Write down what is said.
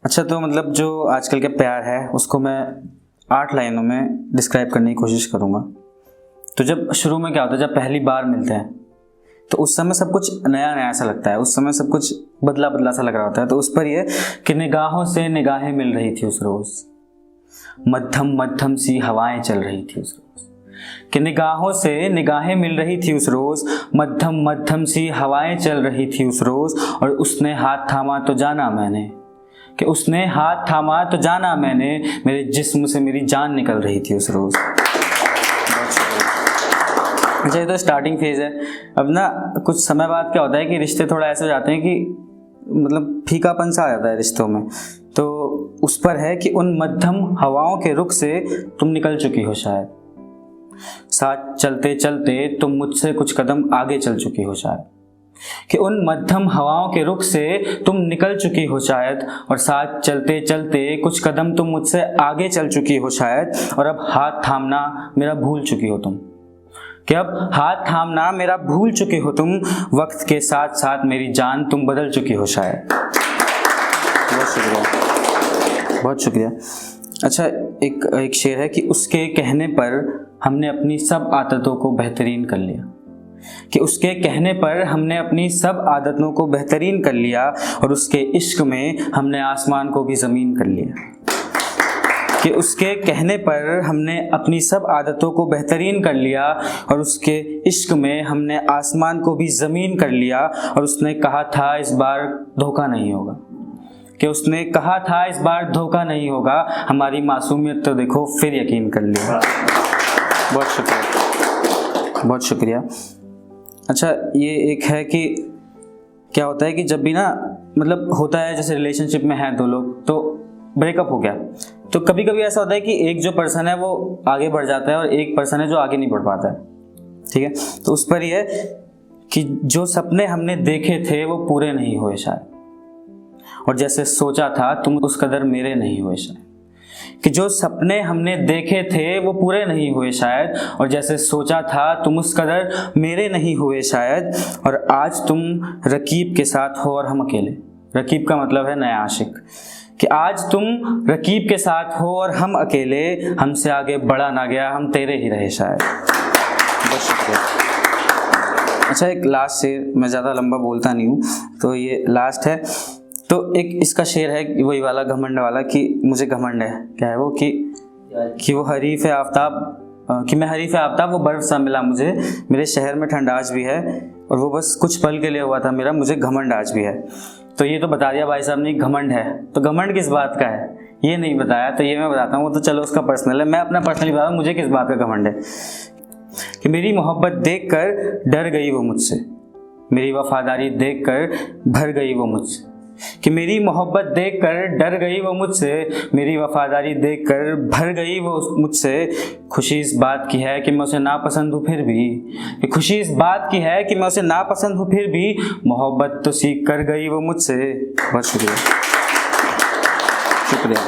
अच्छा, तो मतलब जो आजकल का प्यार है उसको मैं 8 लाइनों में डिस्क्राइब करने की कोशिश करूँगा। तो जब शुरू में क्या होता है, जब पहली बार मिलते हैं तो उस समय सब कुछ नया नया सा लगता है, उस समय सब कुछ बदला बदला सा लग रहा होता है। तो उस पर यह कि निगाहों से निगाहें मिल रही थी उस रोज़, मध्यम मध्यम सी हवाएं चल रही थी उस रोज़। कि निगाहों से निगाहें मिल रही थी उस रोज़, मध्यम मध्यम सी हवाएं चल रही थी उस रोज़। और उसने हाथ थामा तो जाना मैंने, कि उसने हाथ थामा तो जाना मैंने, मेरे जिस्म से मेरी जान निकल रही थी उस रोज़। अच्छा, ये तो स्टार्टिंग फेज है। अब ना कुछ समय बाद क्या होता है कि रिश्ते थोड़ा ऐसे हो जाते हैं कि मतलब फीकापन सा आ जाता है रिश्तों में। तो उस पर है कि उन मध्यम हवाओं के रुख से तुम निकल चुकी हो शायद, साथ चलते चलते तुम मुझसे कुछ कदम आगे चल चुकी हो शायद। कि उन मध्यम हवाओं के रुख से तुम निकल चुकी हो शायद, और साथ चलते चलते कुछ कदम तुम मुझसे आगे चल चुकी हो शायद। और अब हाथ थामना मेरा भूल चुकी हो तुम, कि अब हाथ थामना मेरा भूल चुके हो तुम, वक्त के साथ साथ मेरी जान तुम बदल चुकी हो शायद। बहुत शुक्रिया, बहुत शुक्रिया। अच्छा, एक शेर है कि उसके कहने पर हमने अपनी सब आदतों को बेहतरीन कर लिया। कि उसके कहने पर हमने अपनी सब आदतों को बेहतरीन कर लिया, और उसके इश्क में हमने आसमान को भी ज़मीन कर लिया। कि उसके कहने पर हमने अपनी सब आदतों को बेहतरीन कर लिया, और उसके इश्क में हमने आसमान को भी ज़मीन कर लिया। और उसने कहा था इस बार धोखा नहीं होगा, कि उसने कहा था इस बार धोखा नहीं होगा, हमारी मासूमियत तो देखो फिर यकीन कर लिया। बहुत शुक्रिया, बहुत शुक्रिया। अच्छा, ये एक है कि क्या होता है कि जब भी ना मतलब होता है, जैसे रिलेशनशिप में हैं दो लोग, तो ब्रेकअप हो गया, तो कभी कभी ऐसा होता है कि एक जो पर्सन है वो आगे बढ़ जाता है और एक पर्सन है जो आगे नहीं बढ़ पाता है। ठीक है, तो उस पर यह कि जो सपने हमने देखे थे वो पूरे नहीं हुए शायद, और जैसे सोचा था तुम उस कदर मेरे नहीं हुए शायद। कि जो सपने हमने देखे थे वो पूरे नहीं हुए शायद, और जैसे सोचा था तुम उस कदर मेरे नहीं हुए शायद। और आज तुम रकीब के साथ हो और हम अकेले। रकीब का मतलब है नया आशिक। कि आज तुम रकीब के साथ हो और हम अकेले, हमसे आगे बढ़ा ना गया, हम तेरे ही रहे शायद। बहुत शुक्रिया। अच्छा, एक लास्ट शेर, मैं ज़्यादा लंबा बोलता नहीं हूँ तो ये लास्ट है। तो एक इसका शेर है वही वाला घमंड वाला, कि मुझे घमंड है। क्या है वो कि वो हरीफ है आफ्ताब, कि मैं हरीफ है आफ्ताब, वो बर्फ़ सा मिला मुझे, मेरे शहर में ठंड आज भी है, और वो बस कुछ पल के लिए हुआ था मेरा, मुझे घमंड आज भी है। तो ये तो बता दिया भाई साहब ने घमंड है, तो घमंड किस बात का है ये नहीं बताया, तो ये मैं बताता हूँ। वो तो चलो उसका पर्सनल है, मैं अपना पर्सनली बता रहा हूँ मुझे किस बात का घमंड है। कि मेरी मोहब्बत देखकर डर गई वो मुझसे, मेरी वफादारी देखकर भर गई वो मुझसे। कि मेरी मोहब्बत देखकर डर गई वो मुझसे, मेरी वफादारी देखकर भर गई वो मुझसे। खुशी इस बात की है कि मैं उसे नापसंद हूँ फिर भी, कि खुशी इस बात की है कि मैं उसे नापसंद हूँ फिर भी, मोहब्बत तो सीख कर गई वो मुझसे। बहुत शुक्रिया, शुक्रिया।